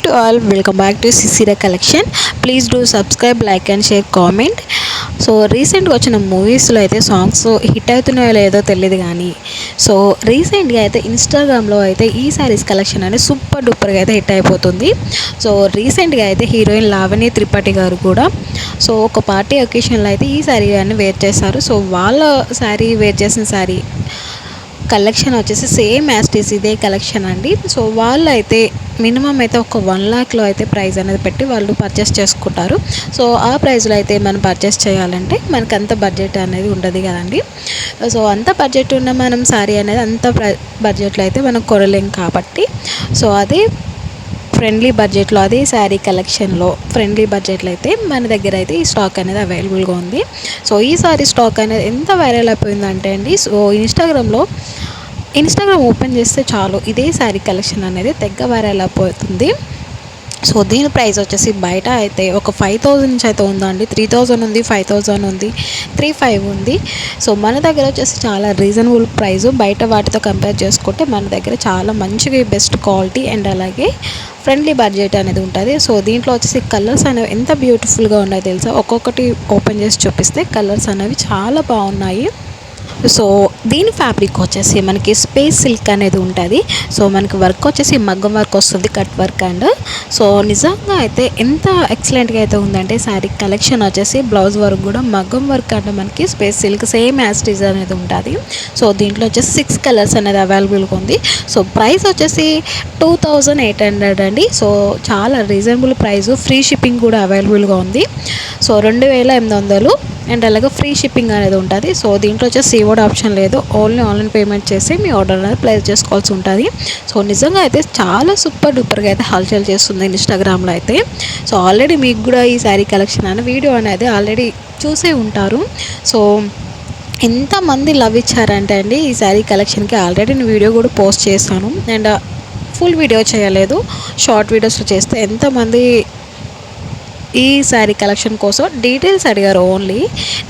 to all, welcome back to Sisira collection. Please do subscribe, like and share, comment. So రీసెంట్గా వచ్చిన మూవీస్లో అయితే songs hit అవుతున్నాయో లేదో తెలియదు కానీ సో రీసెంట్గా అయితే ఇన్స్టాగ్రామ్లో అయితే ఈ శారీస్ కలెక్షన్ అనేది సూపర్ డూపర్గా అయితే హిట్ అయిపోతుంది. సో రీసెంట్గా అయితే హీరోయిన్ లావణ్య త్రిపాఠి గారు కూడా సో ఒక పార్టీ ఒకేషన్లో అయితే ఈ శారీ అని వేర్ చేశారు. సో వాళ్ళ శారీ వేర్ చేసిన శారీ కలెక్షన్ వచ్చేసి సేమ్ యాస్టీస్ ఇదే కలెక్షన్ అండి. సో వాళ్ళు అయితే మినిమం అయితే ఒక 1,00,000లో అయితే ప్రైస్ అనేది పెట్టి వాళ్ళు పర్చేస్ చేసుకుంటారు. సో ఆ ప్రైస్లో అయితే మనం పర్చేస్ చేయాలంటే మనకు అంత బడ్జెట్ అనేది ఉండదు కదండి. సో అంత బడ్జెట్ ఉన్న మనం శారీ అనేది అంత బడ్జెట్లో అయితే మనం కొనలేం కాబట్టి సో అదే ఫ్రెండ్లీ బడ్జెట్లో అదే శారీ కలెక్షన్లో ఫ్రెండ్లీ బడ్జెట్లో అయితే మన దగ్గర అయితే ఈ స్టాక్ అనేది అవైలబుల్గా ఉంది. సో ఈ సారీ స్టాక్ అనేది ఎంత వైరల్ అయిపోయిందంటే అండి, సో ఇన్స్టాగ్రామ్ ఓపెన్ చేస్తే చాలు ఇదే శారీ కలెక్షన్ అనేది తెగ్గ వైరల్ అయిపోతుంది. సో దీని ప్రైస్ వచ్చేసి బయట అయితే ఒక 5,000 నుంచి అయితే ఉందండి. 3,000 ఉంది, 5,000 ఉంది, 3,500 ఉంది. సో మన దగ్గర వచ్చేసి చాలా రీజనబుల్ ప్రైస్. బయట వాటితో కంపేర్ చేసుకుంటే మన దగ్గర చాలా మంచిగా బెస్ట్ క్వాలిటీ అండ్ అలాగే ఫ్రెండ్లీ బడ్జెట్ అనేది ఉంటుంది. సో దీంట్లో వచ్చేసి కలర్స్ అనేవి ఎంత బ్యూటిఫుల్గా ఉన్నాయో తెలుసా. ఒక్కొక్కటి ఓపెన్ చేసి చూపిస్తే కలర్స్ అనేవి చాలా బాగున్నాయి. సో దీని ఫ్యాబ్రిక్ వచ్చేసి మనకి స్పేస్ సిల్క్ అనేది ఉంటుంది. సో మనకి వర్క్ వచ్చేసి మగ్గం వర్క్ వస్తుంది, కట్ వర్క్ అండ్ సో నిజంగా అయితే ఎంత ఎక్సలెంట్గా అయితే ఉందంటే శారీ కలెక్షన్ వచ్చేసి బ్లౌజ్ వర్క్ కూడా మగ్గం వర్క్ అంటే మనకి స్పేస్ సిల్క్ సేమ్ యాస్టీజ్ అనేది ఉంటుంది. సో దీంట్లో వచ్చేసి 6 కలర్స్ అనేది అవైలబుల్గా ఉంది. సో ప్రైస్ వచ్చేసి 2,800 అండి. సో చాలా రీజనబుల్ ప్రైస్, ఫ్రీ షిప్పింగ్ కూడా అవైలబుల్గా ఉంది. సో 2,800 అండ్ అలాగే ఫ్రీ షిప్పింగ్ అనేది ఉంటుంది. సో దీంట్లో వచ్చేసి సీఓడి ఆప్షన్ లేదు, ఓన్లీ ఆన్లైన్ పేమెంట్ చేసి మీ ఆర్డర్ అనేది ప్లేస్ చేసుకోవాల్సి ఉంటుంది. సో నిజంగా అయితే చాలా సూపర్ డూపర్గా అయితే హల్చల్ చేస్తుంది ఇన్స్టాగ్రామ్లో అయితే. సో ఆల్రెడీ మీకు కూడా ఈ శారీ కలెక్షన్ అనే వీడియో అనేది ఆల్రెడీ చూసే ఉంటారు. సో ఎంతమంది లవ్ ఇచ్చారంటే అండి ఈ శారీ కలెక్షన్కి ఆల్రెడీ నేను వీడియో కూడా పోస్ట్ చేస్తాను అండ్ ఫుల్ వీడియో చేయలేదు, షార్ట్ వీడియోస్లో చేస్తే ఎంతమంది ఈ శారీ కలెక్షన్ కోసం డీటెయిల్స్ అడిగారు. ఓన్లీ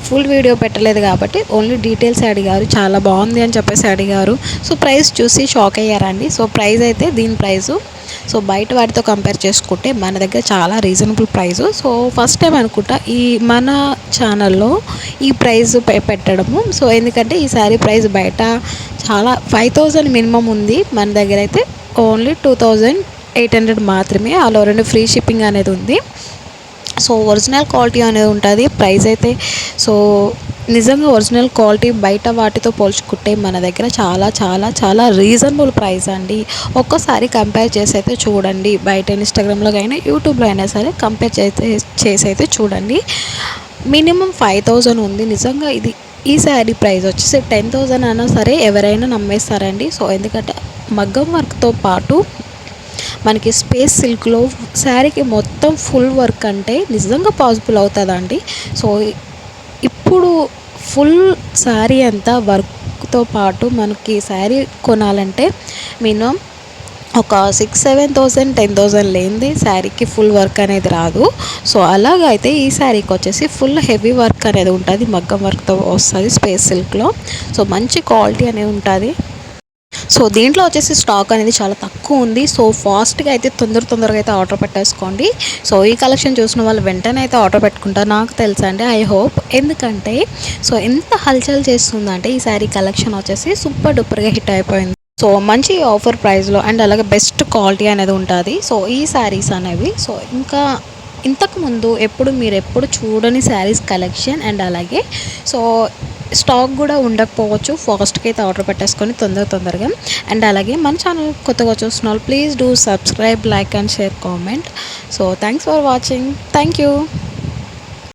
ఫుల్ వీడియో పెట్టలేదు కాబట్టి ఓన్లీ డీటెయిల్స్ అడిగారు, చాలా బాగుంది అని చెప్పేసి అడిగారు. సో ప్రైస్ చూసి షాక్ అయ్యారండి. సో ప్రైస్ అయితే దీని ప్రైసు సో బయట వాటితో కంపేర్ చేసుకుంటే మన దగ్గర చాలా reasonable price. So first time అనుకుంటా ఈ మన ఛానల్లో ఈ ప్రైస్ పెట్టడము. సో ఎందుకంటే ఈ శారీ ప్రైస్ బయట చాలా 5,000 మినిమం ఉంది, మన దగ్గర అయితే ఓన్లీ 2,800 మాత్రమే. All over and free shipping అనేది ఉంది. సో ఒరిజినల్ క్వాలిటీ అనేది ఉంటుంది. ప్రైస్ అయితే సో నిజంగా ఒరిజినల్ క్వాలిటీ బయట వాటితో పోల్చుకుంటే మన దగ్గర చాలా చాలా చాలా రీజనబుల్ ప్రైస్ అండి. ఒక్కసారి కంపేర్ చేసి అయితే చూడండి, బయట ఇన్స్టాగ్రామ్లో అయినా యూట్యూబ్లో అయినా సరే కంపేర్ చేసి అయితే చూడండి. మినిమం 5,000 ఉంది. నిజంగా ఈ శారీ ప్రైస్ వచ్చేసి 10,000 అయినా సరే ఎవరైనా నమ్మేస్తారండి. సో ఎందుకంటే మగ్గం వర్క్తో పాటు మనకి స్పేస్ సిల్క్లో శారీకి మొత్తం ఫుల్ వర్క్ అంటే నిజంగా పాసిబుల్ అవుతుందండి. సో ఇప్పుడు ఫుల్ శారీ అంతా వర్క్తో పాటు మనకి శారీ కొనాలంటే మినిమం ఒక 6,000-7,000 10,000 లేనిది శారీకి ఫుల్ వర్క్ అనేది రాదు. సో అలాగైతే ఈ శారీకి వచ్చేసి ఫుల్ హెవీ వర్క్ అనేది ఉంటుంది, మగ్గం వర్క్తో వస్తుంది స్పేస్ సిల్క్లో. సో మంచి క్వాలిటీ అనేది ఉంటుంది. సో దీంట్లో వచ్చేసి స్టాక్ అనేది చాలా తక్కువ ఉంది. సో ఫాస్ట్గా అయితే తొందరగా అయితే ఆర్డర్ పెట్టేసుకోండి. సో ఈ కలెక్షన్ చూసిన వాళ్ళు వెంటనే అయితే ఆర్డర్ పెట్టుకుంటారు నాకు తెలుసా అండి, ఐ హోప్. ఎందుకంటే సో ఎంత హల్చల్ చేస్తుందంటే ఈ శారీ కలెక్షన్ వచ్చేసి సూపర్ డూపర్గా హిట్ అయిపోయింది. సో మంచి ఆఫర్ ప్రైస్లో అండ్ అలాగే బెస్ట్ క్వాలిటీ అనేది ఉంటుంది. సో ఈ శారీస్ అనేవి సో ఇంకా ఇంతకుముందు మీరు ఎప్పుడు చూడని శారీస్ కలెక్షన్ అండ్ అలాగే సో స్టాక్ కూడా ఉండకపోవచ్చు. ఫాస్ట్గా అయితే ఆర్డర్ పెట్టేసుకొని తొందరగా అండ్ అలాగే మన ఛానల్ కొత్తగా చూస్తున్న వాళ్ళు please do subscribe, like and share, comment. So thanks for watching. Thank you.